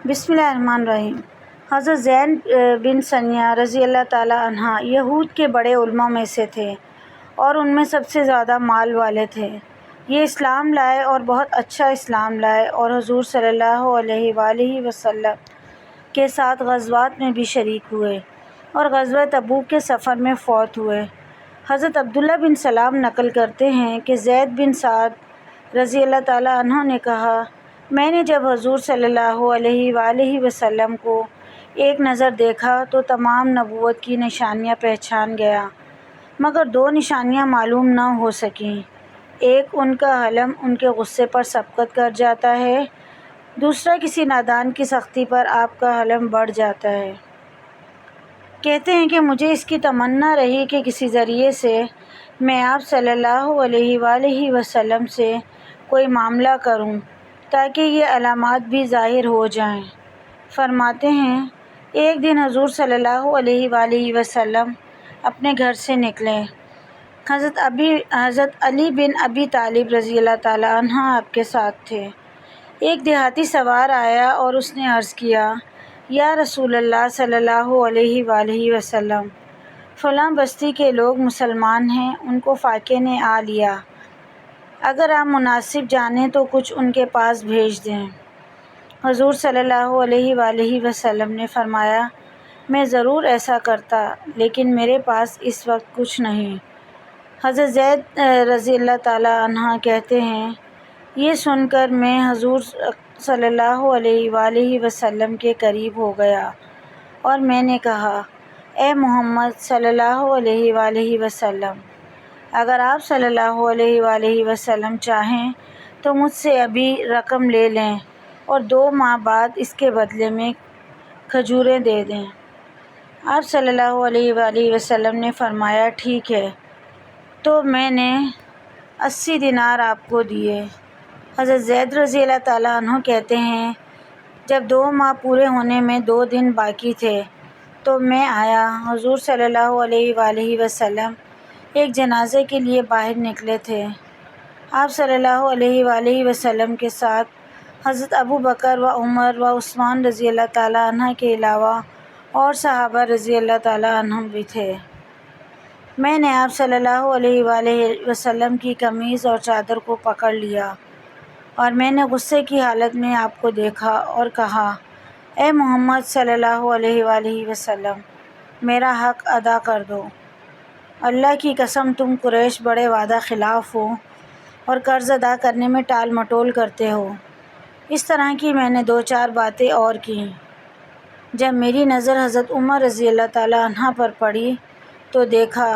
بسم اللہ الرحمن الرحیم۔ حضرت زید بن ثانیہ رضی اللہ تعالیٰ عنہ یہود کے بڑے علماء میں سے تھے اور ان میں سب سے زیادہ مال والے تھے۔ یہ اسلام لائے اور بہت اچھا اسلام لائے اور حضور صلی اللہ علیہ وآلہ وسلم کے ساتھ غزوات میں بھی شریک ہوئے اور غزوہ تبوک کے سفر میں فوت ہوئے۔ حضرت عبداللہ بن سلام نقل کرتے ہیں کہ زید بن سعد رضی اللہ تعالیٰ عنہ نے کہا، میں نے جب حضور صلی اللہ علیہ وآلہ وسلم کو ایک نظر دیکھا تو تمام نبوت کی نشانیاں پہچان گیا، مگر دو نشانیاں معلوم نہ ہو سکیں۔ ایک ان کا حلم ان کے غصے پر سبقت کر جاتا ہے، دوسرا کسی نادان کی سختی پر آپ کا حلم بڑھ جاتا ہے۔ کہتے ہیں کہ مجھے اس کی تمنا رہی کہ کسی ذریعے سے میں آپ صلی اللہ علیہ وآلہ وسلم سے کوئی معاملہ کروں تاکہ یہ علامات بھی ظاہر ہو جائیں۔ فرماتے ہیں، ایک دن حضور صلی اللہ علیہ وآلہ وسلم اپنے گھر سے نکلے۔ حضرت علی بن ابی طالب رضی اللہ تعالیٰ عنہ آپ کے ساتھ تھے۔ ایک دیہاتی سوار آیا اور اس نے عرض کیا، یا رسول اللہ صلی اللہ علیہ وآلہ وسلم، فلاں بستی کے لوگ مسلمان ہیں، ان کو فاقے نے آ لیا، اگر آپ مناسب جانیں تو کچھ ان کے پاس بھیج دیں۔ حضور صلی اللہ علیہ وآلہ وسلم نے فرمایا، میں ضرور ایسا کرتا، لیکن میرے پاس اس وقت کچھ نہیں۔ حضرت زید رضی اللہ تعالیٰ عنہ کہتے ہیں، یہ سن کر میں حضور صلی اللہ علیہ وآلہ وسلم کے قریب ہو گیا اور میں نے کہا، اے محمد صلی اللہ علیہ وآلہ وسلم، اگر آپ صلی اللہ علیہ وآلہ وسلم چاہیں تو مجھ سے ابھی رقم لے لیں اور 2 ماہ بعد اس کے بدلے میں کھجوریں دے دیں۔ آپ صلی اللہ علیہ وآلہ وسلم نے فرمایا، ٹھیک ہے، تو میں نے 80 دینار آپ کو دیے۔ حضرت زید رضی اللہ تعالیٰ عنہ کہتے ہیں، جب 2 ماہ پورے ہونے میں 2 دن باقی تھے تو میں آیا۔ حضور صلی اللہ علیہ وآلہ وسلم ایک جنازے کے لیے باہر نکلے تھے۔ آپ صلی اللہ علیہ وآلہ وسلم کے ساتھ حضرت ابو بکر و عمر و عثمان رضی اللہ تعالیٰ عنہ کے علاوہ اور صحابہ رضی اللہ تعالیٰ عنہم بھی تھے۔ میں نے آپ صلی اللہ علیہ وآلہ وسلم کی قمیض اور چادر کو پکڑ لیا اور میں نے غصے کی حالت میں آپ کو دیکھا اور کہا، اے محمد صلی اللہ علیہ وآلہ وسلم، میرا حق ادا کر دو۔ اللہ کی قسم تم قریش بڑے وعدہ خلاف ہو اور قرض ادا کرنے میں ٹال مٹول کرتے ہو۔ اس طرح کی میں نے 2-4 باتیں اور کیں۔ جب میری نظر حضرت عمر رضی اللہ تعالیٰ عنہ پر پڑی تو دیکھا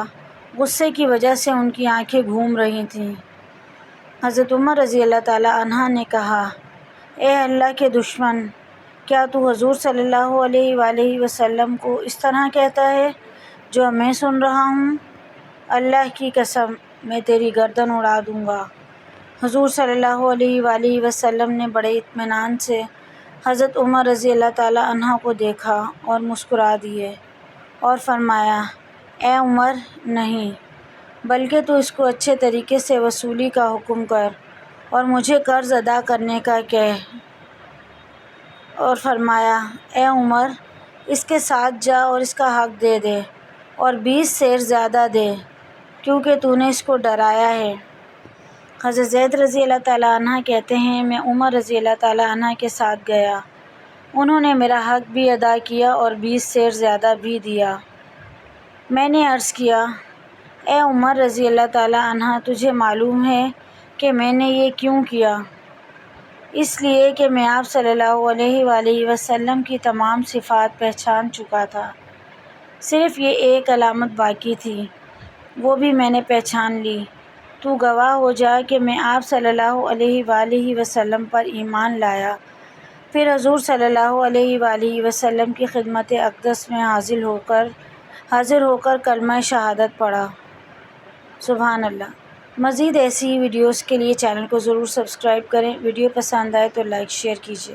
غصے کی وجہ سے ان کی آنکھیں گھوم رہی تھیں۔ حضرت عمر رضی اللہ تعالیٰ عنہ نے کہا، اے اللہ کے دشمن، کیا تو حضور صلی اللہ علیہ وآلہ وسلم کو اس طرح کہتا ہے جو میں سن رہا ہوں؟ اللہ کی قسم میں تیری گردن اڑا دوں گا۔ حضور صلی اللہ علیہ وآلہ وسلم نے بڑے اطمینان سے حضرت عمر رضی اللہ تعالیٰ عنہ کو دیکھا اور مسکرا دیے اور فرمایا، اے عمر، نہیں، بلکہ تو اس کو اچھے طریقے سے وصولی کا حکم کر اور مجھے قرض ادا کرنے کا کہہ۔ اور فرمایا، اے عمر، اس کے ساتھ جا اور اس کا حق دے دے اور 20 سیر زیادہ دے، کیونکہ تو نے اس کو ڈرایا ہے۔ حضرت زید رضی اللہ تعالیٰ عنہ کہتے ہیں، میں عمر رضی اللہ تعالیٰ عنہ کے ساتھ گیا، انہوں نے میرا حق بھی ادا کیا اور 20 سیر زیادہ بھی دیا۔ میں نے عرض کیا، اے عمر رضی اللہ تعالیٰ عنہ، تجھے معلوم ہے کہ میں نے یہ کیوں کیا؟ اس لیے کہ میں آپ صلی اللہ علیہ وآلہ وسلم کی تمام صفات پہچان چکا تھا، صرف یہ ایک علامت باقی تھی، وہ بھی میں نے پہچان لی۔ تو گواہ ہو جا کہ میں آپ صلی اللہ علیہ وآلہ وسلم پر ایمان لایا، پھر حضور صلی اللہ علیہ وآلہ وسلم کی خدمت اقدس میں حاضر ہو کر کلمہ شہادت پڑھا۔ سبحان اللہ۔ مزید ایسی ویڈیوز کے لیے چینل کو ضرور سبسکرائب کریں۔ ویڈیو پسند آئے تو لائک شیئر کیجیے۔